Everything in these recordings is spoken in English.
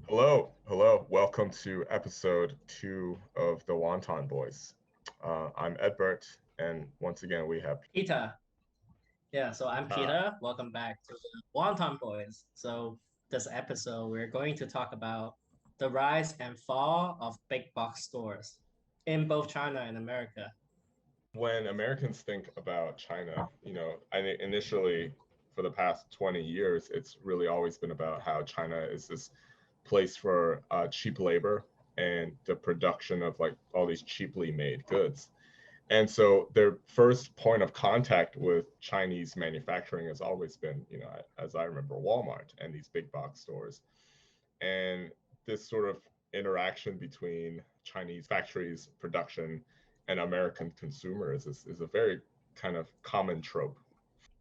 Hello. Welcome to episode 2 of the Wonton Boys. I'm Edbert, and once again we have Peter. Yeah, so I'm Peta. Peter. Welcome back to the Wonton Boys. So this episode, we're going to talk about the rise and fall of big box stores in both China and America. When Americans think about China, I think initially for the past 20 years, it's really always been about how China is this place for cheap labor and the production of like all these cheaply made goods. And so their first point of contact with Chinese manufacturing has always been, as I remember, Walmart and these big box stores. And this sort of interaction between Chinese factories, production, and American consumers is a very kind of common trope.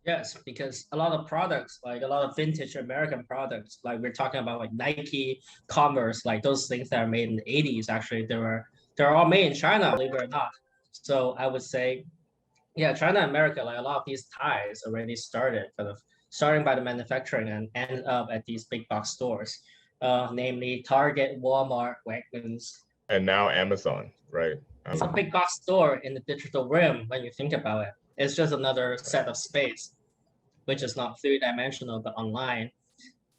Yes, because a lot of products, like a lot of vintage American products, like we're talking about like Nike, Converse, like those things that are made in the 80s, actually they're all made in China, believe it or not. So I would say yeah, China and America, like a lot of these ties already started starting by the manufacturing and ended up at these big box stores, namely Target, Walmart, Wegmans. And now Amazon, right? It's a big box store in the digital realm when you think about it. It's just another set of space, which is not three-dimensional but online.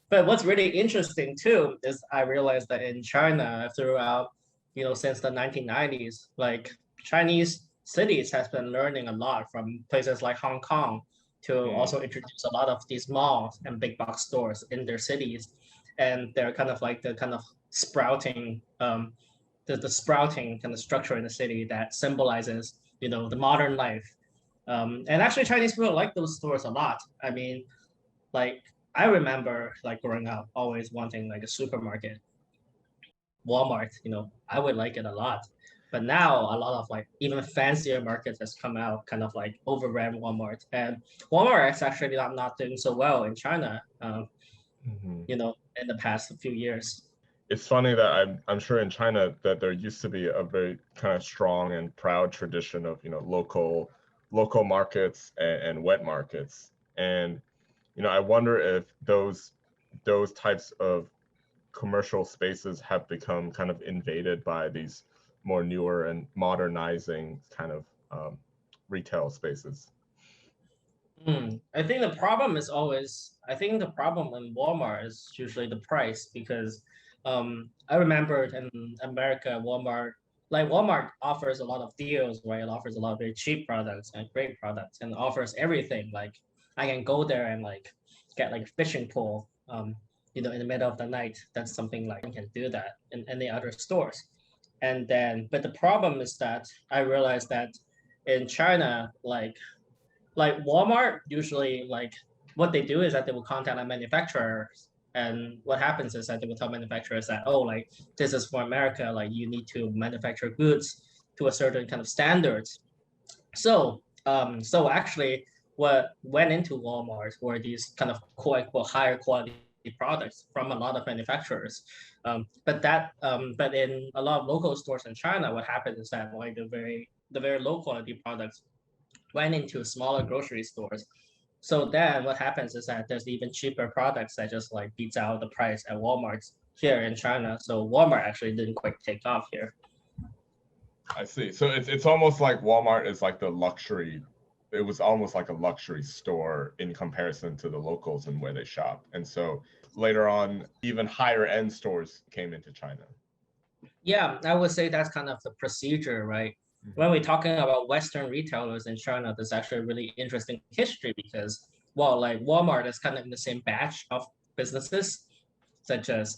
But what's really interesting too is I realized that in China throughout, since the 1990s, like Chinese cities has been learning a lot from places like Hong Kong to also introduce a lot of these malls and big box stores in their cities. And they're kind of like the kind of sprouting, the sprouting kind of structure in the city that symbolizes, the modern life. And actually Chinese people like those stores a lot. I mean, like I remember like growing up always wanting like a supermarket, Walmart, I would like it a lot. But now a lot of like even fancier markets has come out, kind of like overran Walmart. And Walmart is actually not doing so well in China, in the past few years. It's funny that I'm sure in China that there used to be a very kind of strong and proud tradition of local markets and wet markets. And I wonder if those types of commercial spaces have become kind of invaded by these more newer and modernizing kind of retail spaces. I think the problem in Walmart is usually the price because I remember in America, Walmart offers a lot of deals, right? It offers a lot of very cheap products and great products and offers everything. Like I can go there and like get like a fishing pole, in the middle of the night. That's something like you can do that in any other stores. But the problem is that I realized that in China, like Walmart usually like what they do is that they will contact a manufacturers, and what happens is that they will tell manufacturers that, oh, like this is for America, like you need to manufacture goods to a certain kind of standards. So actually what went into Walmart were these kind of quote unquote higher quality products from a lot of manufacturers. But in a lot of local stores in China, what happened is that like the very low quality products went into smaller grocery stores. So then what happens is that there's even cheaper products that just like beats out the price at Walmart here in China. So Walmart actually didn't quite take off here. I see. So it's almost like Walmart is like the luxury. It was almost like a luxury store in comparison to the locals and where they shop. And so later on, even higher end stores came into China. Yeah, I would say that's kind of the procedure, right? When we're talking about Western retailers in China, there's actually a really interesting history because, well, like Walmart is kind of in the same batch of businesses, such as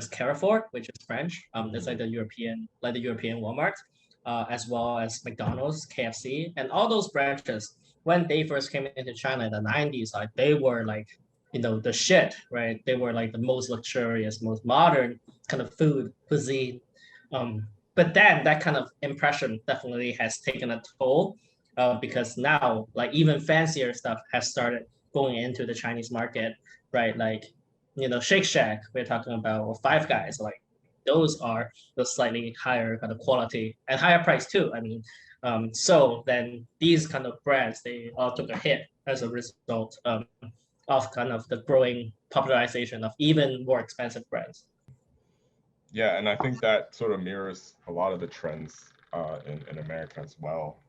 Carrefour, which is French. It's like the European Walmart, as well as McDonald's, KFC, and all those branches. When they first came into China in the 90s, like they were like, the shit, right? They were like the most luxurious, most modern kind of food cuisine. But then that kind of impression definitely has taken a toll because now like even fancier stuff has started going into the Chinese market, right? Like Shake Shack we're talking about, or Five Guys, like those are the slightly higher kind of quality and higher price too. I mean, So then these kind of brands, they all took a hit as a result of kind of the growing popularization of even more expensive brands. Yeah, and I think that sort of mirrors a lot of the trends in America as well.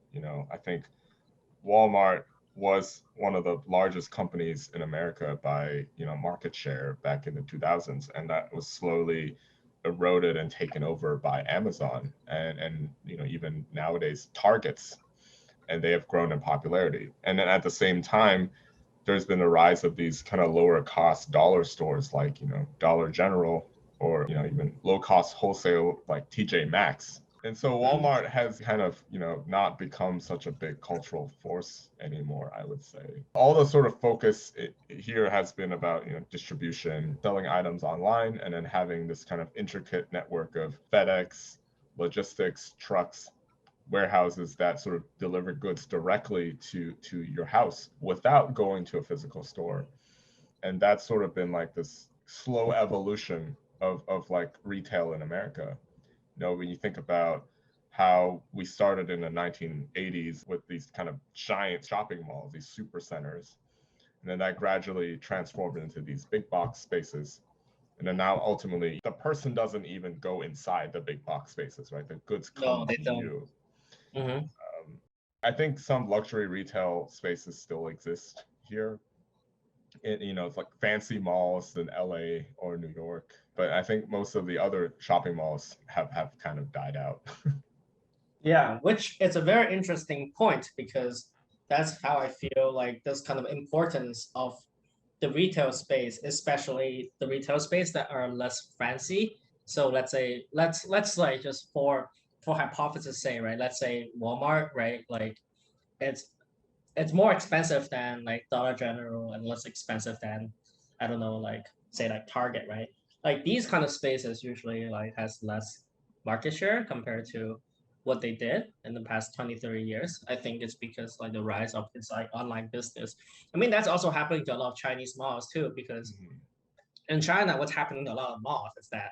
I think Walmart was one of the largest companies in America by market share back in the 2000s, and that was slowly eroded and taken over by Amazon and even nowadays Targets, and they have grown in popularity. And then at the same time, there's been a rise of these kind of lower cost dollar stores like Dollar General, or even low cost wholesale like TJ Maxx. And so Walmart has kind of not become such a big cultural force anymore, I would say. All the sort of focus here has been about distribution, selling items online, and then having this kind of intricate network of FedEx, logistics, trucks, warehouses that sort of deliver goods directly to your house without going to a physical store. And that's sort of been like this slow evolution of like retail in America. When you think about how we started in the 1980s with these kind of giant shopping malls, these super centers, and then that gradually transformed into these big box spaces. And then now ultimately the person doesn't even go inside the big box spaces, right? The goods come to you. Mm-hmm. I think some luxury retail spaces still exist here. It's like fancy malls in LA or New York, but I think most of the other shopping malls have kind of died out. Yeah, which it's a very interesting point because that's how I feel like this kind of importance of the retail space, especially the retail space that are less fancy. So let's say let's like just for hypothesis say, right? Let's say Walmart, right? Like it's it's more expensive than like Dollar General and less expensive than I don't know, like say like Target, right? Like these kind of spaces usually like has less market share compared to what they did in the past 20, 30 years. I think it's because like the rise of this like online business. I mean, that's also happening to a lot of Chinese malls too, because in China, what's happening to a lot of malls is that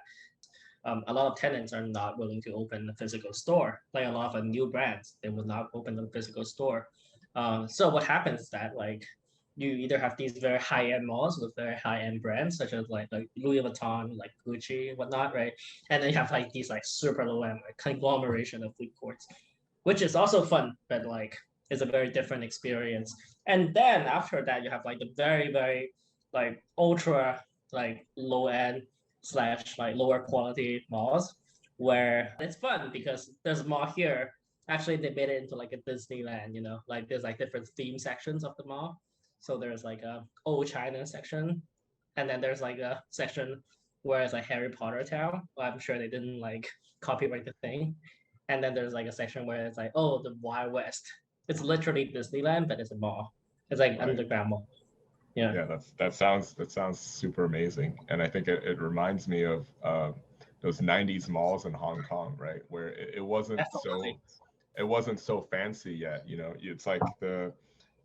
a lot of tenants are not willing to open a physical store. Like a lot of new brands, they will not open a physical store. So what happens is that like you either have these very high-end malls with very high-end brands such as like Louis Vuitton, like Gucci, whatnot, right? And then you have like these like super low-end like conglomeration of food courts, which is also fun, but like is a very different experience. And then after that, you have like the very, very like ultra like low-end slash like lower quality malls where it's fun because there's a mall here. Actually, they made it into like a Disneyland, like there's like different theme sections of the mall. So there's like a old China section, and then there's like a section where it's like Harry Potter town. Well, I'm sure they didn't like copyright the thing. And then there's like a section where it's like, oh, the Wild West. It's literally Disneyland, but it's a mall. It's like Right. underground mall. Yeah. Yeah, that sounds super amazing, and I think it reminds me of those '90s malls in Hong Kong, right, where it wasn't Definitely. so fancy yet. It's like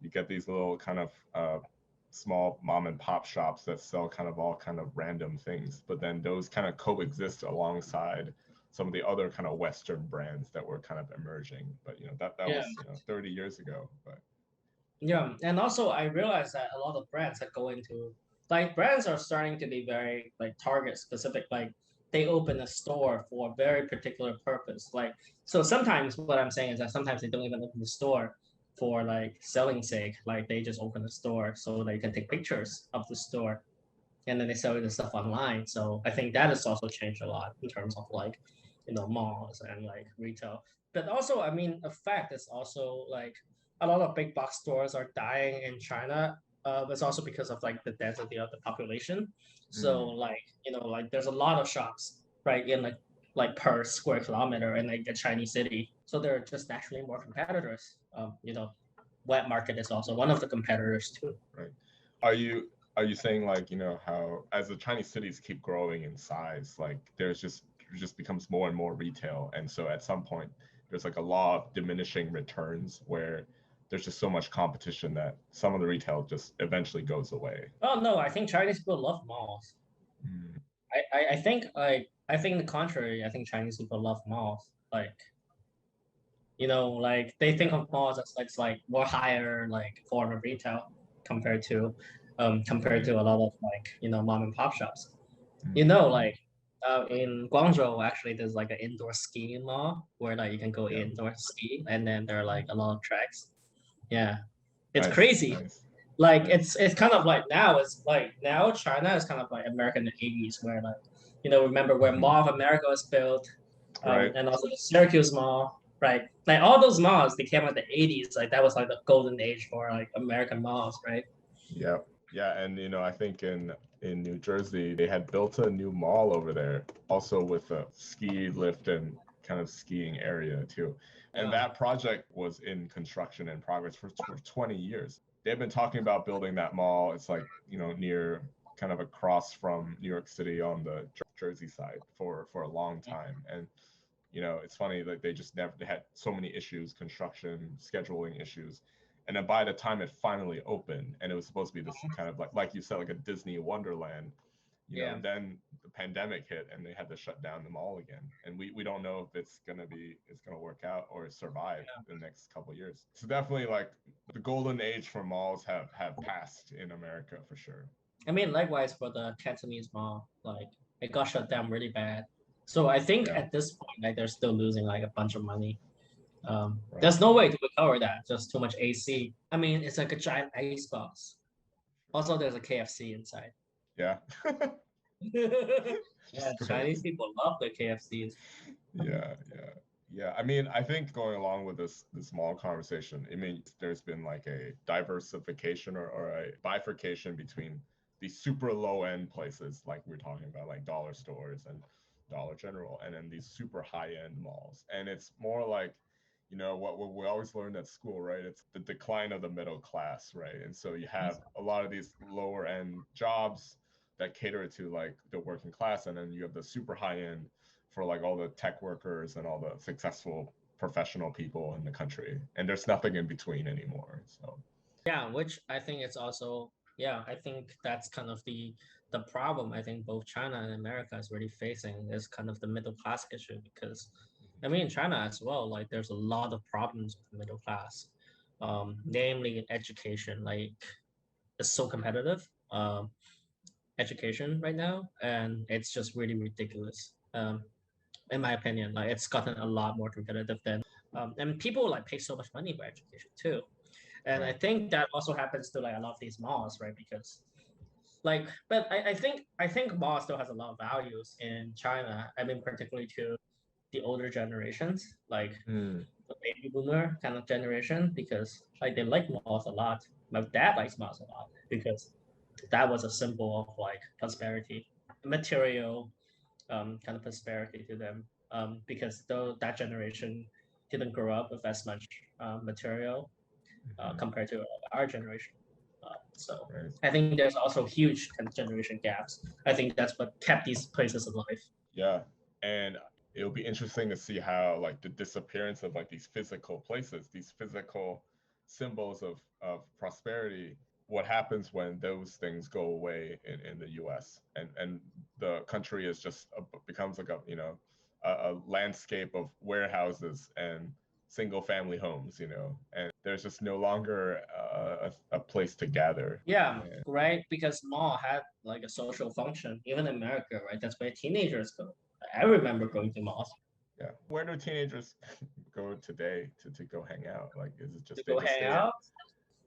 you get these little kind of small mom and pop shops that sell kind of all kind of random things, but then those kind of coexist alongside some of the other kind of Western brands that were kind of emerging. But that Yeah. was 30 years ago. But Yeah, and also I realized that a lot of brands that go into like brands are starting to be very like target specific. Like they open a store for a very particular purpose. Like so sometimes what I'm saying is that sometimes they don't even open the store for like selling sake. Like they just open the store so they can take pictures of the store and then they sell the stuff online. So I think that has also changed a lot in terms of like malls and like retail. But also, I mean, a fact is also like a lot of big box stores are dying in China. It's also because of like the density of the population. So like like there's a lot of shops right in like per square kilometer in like a Chinese city. So there are just naturally more competitors. Wet market is also one of the competitors too. right. Are you saying like how as the Chinese cities keep growing in size, like there just becomes more and more retail, and so at some point there's like a law of diminishing returns where there's just so much competition that some of the retail just eventually goes away. Oh no, I think Chinese people love malls. Mm, I think like I think the contrary. I think Chinese people love malls. Like You know, like they think of malls as like more higher like form of retail compared to compared to a lot of like mom and pop shops. You know, Mhm. like in Guangzhou, actually, there's like an indoor skiing mall where like you can go Yeah. indoor ski, and then there are like a lot of tracks. Yeah, it's Nice. crazy. Nice. Like Nice. it's kind of like now it's like now China is kind of like America in the 80s, where like remember where Mhm. Mall of America was built, Right. and also the Syracuse Mall, right? Like all those malls, they came out in the 80s. Like that was like the golden age for like American malls, right? Yeah. Yeah. And I think in New Jersey they had built a new mall over there, also with a ski lift and kind of skiing area too. And Yeah. that project was in construction and progress for 20 years. They've been talking about building that mall. It's like, near kind of across from New York City on the Jersey side for a long time. And it's funny that they just never they had so many issues, construction, scheduling issues. And then by the time it finally opened and it was supposed to be this kind of like you said, like a Disney Wonderland, Yeah. then the pandemic hit and they had to shut down the mall again. And we don't know if it's gonna work out or survive the next couple of years. So definitely like the golden age for malls have passed in America for sure. I mean, likewise for the Cantonese mall, like it got shut down really bad. So I think Yeah, at this point, like they're still losing like a bunch of money. right. There's no way to recover that. Just too much AC. I mean, it's like a giant ice box. Also, there's a KFC inside. Yeah. Yeah, Just Chinese crazy. people love their KFCs. Yeah, yeah, yeah. I mean, I think going along with this small conversation, I mean, there's been like a diversification or a bifurcation between these super low end places, like we're talking about, like dollar stores and Dollar General, and then these super high end malls. And it's more like, what we always learned at school, right? It's the decline of the middle class, right? And so you have a lot of these lower end jobs that cater to like the working class, and then you have the super high end for like all the tech workers and all the successful professional people in the country. And there's nothing in between anymore. So Yeah, which I think it's also I think that's kind of the problem I think both China and America is really facing is kind of the middle class issue because I mean in China as well, like there's a lot of problems with the middle class. Namely in education, like it's so competitive. Education right now, and it's just really ridiculous. In my opinion, like it's gotten a lot more competitive than and people like pay so much money for education too. And I right. think that also happens to like a lot of these malls, right? Because like, but I think mall still has a lot of values in China. I mean, particularly to the older generations, like Mm, the baby boomer kind of generation, because like they like malls a lot. My dad likes malls a lot because that was a symbol of like prosperity, material kind of prosperity to them. Because though that generation didn't grow up with as much material mhm, compared to our generation. So right. I think there's also huge kind of generation gaps. I think that's what kept these places alive. Yeah. And it'll be interesting to see how like the disappearance of like these physical places, these physical symbols of prosperity, what happens when those things go away in the US and the country is just becomes like a landscape of warehouses and single family homes, and there's just no longer a place to gather. Yeah, And right. Because mall had like a social function, even in America, right? That's where teenagers go. I remember going to malls yeah, where do teenagers go today to go hang out? Like, is it to just they go just hang stay in? out.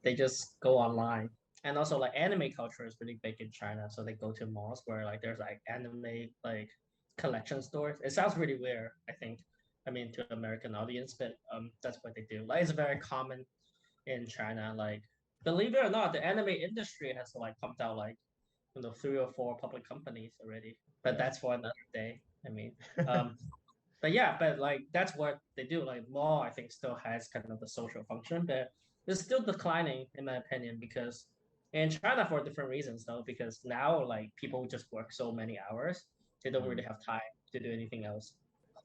They just go online. And also like anime culture is really big in China. So they go to malls where like there's like anime like collection stores. It sounds really weird, I think. I mean to American audience, but that's what they do. Like it's very common in China. Like believe it or not, the anime industry has like pumped out like 3 or 4 public companies already. But Yeah. that's for another day. I mean, um, but yeah, but like that's what they do. Like mall, I think still has kind of the social function, but it's still declining in my opinion because in China for different reasons though. Because now like people just work so many hours, they don't really Mm. have time to do anything else.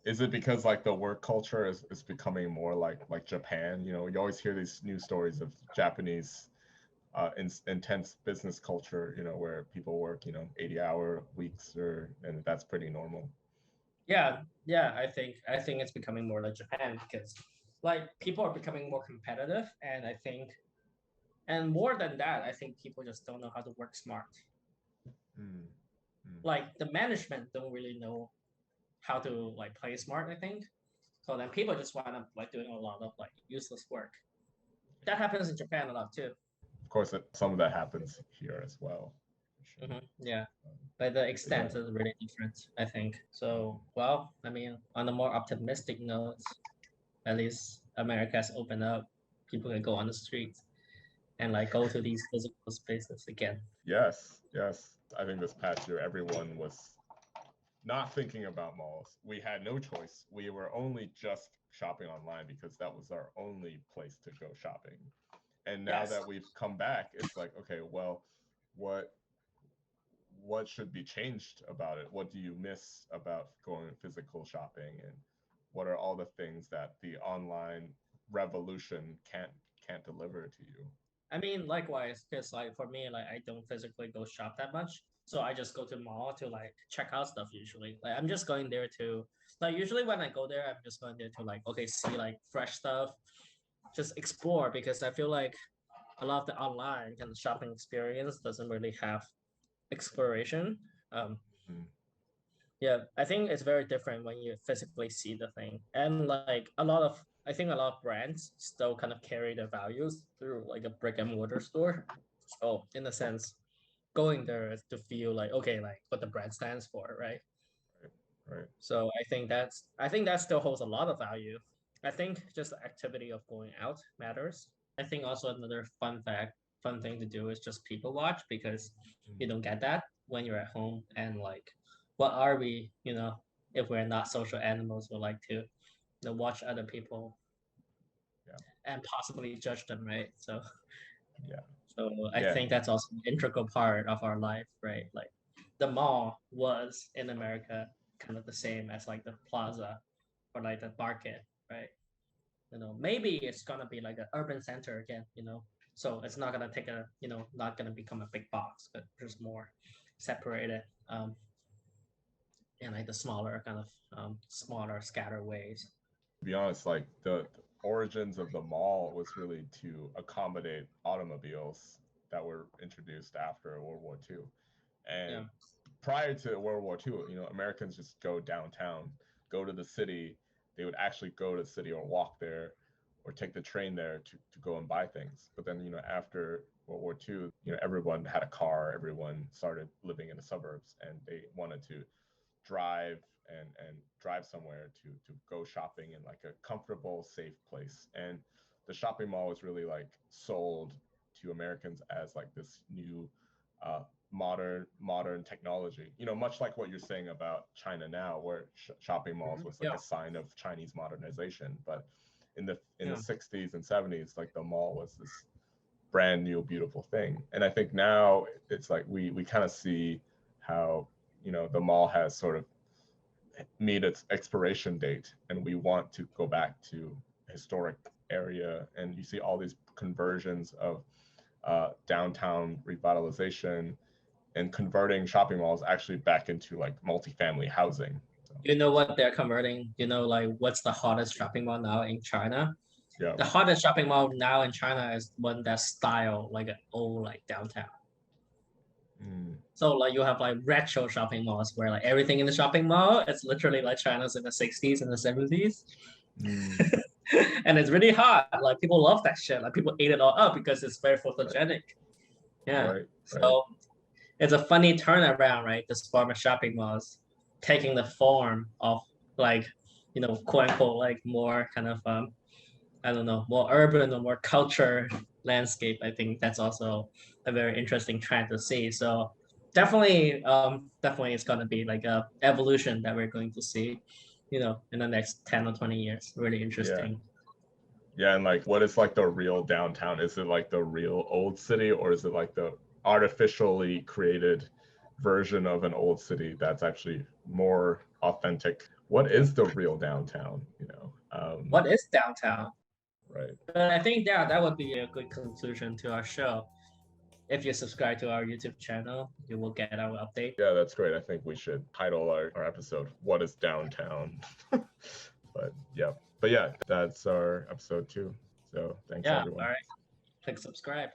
Is it because like the work culture is becoming more like Japan? You always hear these news stories of Japanese intense business culture, where people work, 80-hour weeks and that's pretty normal. Yeah, yeah, I think it's becoming more like Japan because like people are becoming more competitive, and I think, and more than that, I think people just don't know how to work smart. Mm. Like the management don't really know how to like play smart, I think. So then people just wind up like doing a lot of like useless work. That happens in Japan a lot too. Of course, some of that happens here as well. For sure. Yeah, but the extent Yeah. is really different, I think. So, well, I mean, on a more optimistic note, at least America has opened up. People can go on the streets and like go to these physical spaces again. Yes, yes. I think this past year, everyone was not thinking about malls. We had no choice. We were only just shopping online because that was our only place to go shopping. And now Yes. that we've come back, it's like, okay, well, what what should be changed about it? What do you miss about going physical shopping, and what are all the things that the online revolution can't deliver to you? I mean, likewise, because like for me, like I don't physically go shop that much. So I just go to mall to like check out stuff usually. Like I'm just going there to like usually when I go there, I'm just going there to like okay, see like fresh stuff, just explore because I feel like a lot of the online kind of shopping experience doesn't really have exploration. Um, Mm. yeah, I think it's very different when you physically see the thing. And like I think a lot of brands still kind of carry their values through like a brick and mortar store. So in a sense, going there is to feel like, okay, like what the brand stands for, right? Right, right. So I think that still holds a lot of value. I think just the activity of going out matters. I think also another fun thing to do is just people watch because you don't get that when you're at home and like what are we, if we're not social animals who like to watch other people Yeah, and possibly judge them, right? yeah, So I yeah. think that's also an integral part of our life, right? Like the mall was in America kind of the same as like the plaza or like the market, right? Maybe it's gonna be like an urban center again, so it's not gonna take not gonna become a big box, but just more separated, in like the smaller kind of smaller scatter ways. To be honest, like the origins of the mall was really to accommodate automobiles that were introduced after World War II. Yeah, And prior to World War II, Americans just go downtown, go to the city. They would actually go to the city or walk there or take the train there to go and buy things. But then, after World War II, everyone had a car, everyone started living in the suburbs, and they wanted to drive and drive somewhere to go shopping in like a comfortable, safe place. And the shopping mall was really like sold to Americans as like this new uh, modern technology. Much like what you're saying about China now, where shopping malls was like yeah, a sign of Chinese modernization. But in the yeah, 60s and 70s, like the mall was this brand new beautiful thing. And I think now it's like we kind of see how the mall has sort of meet its expiration date, and we want to go back to a historic area. And you see all these conversions of downtown revitalization and converting shopping malls actually back into like multifamily housing. So, you know what they're converting, like what's the hottest shopping mall now in China? yeah. The hottest shopping mall now in China is one that's style like an old like downtown. Mm. So like you have like retro shopping malls where like everything in the shopping mall it's literally like China's in the 60s and the 70s. Mm. And it's really hot. Like people love that shit. Like people eat it all up because it's very Right, photogenic. Yeah. right, right. So it's a funny turnaround, right? This former shopping malls taking the form of like, quote unquote, like more kind of I don't know, more urban or more culture landscape. I think that's also a very interesting trend to see. So definitely it's gonna be like a evolution that we're going to see, in the next 10 or 20 years. Really Yeah. interesting. Yeah, and like what is like the real downtown? Is it like the real old city, or is it like the artificially created version of an old city that's actually more authentic? What is the real downtown, What is downtown? right? But I think that would be a good conclusion to our show. If you subscribe to our YouTube channel, you will get our update. Yeah, that's great. I think we should title our episode, What is Downtown? But yeah. but yeah, that's our episode 2. So thanks Yeah, everyone. all right. Click subscribe.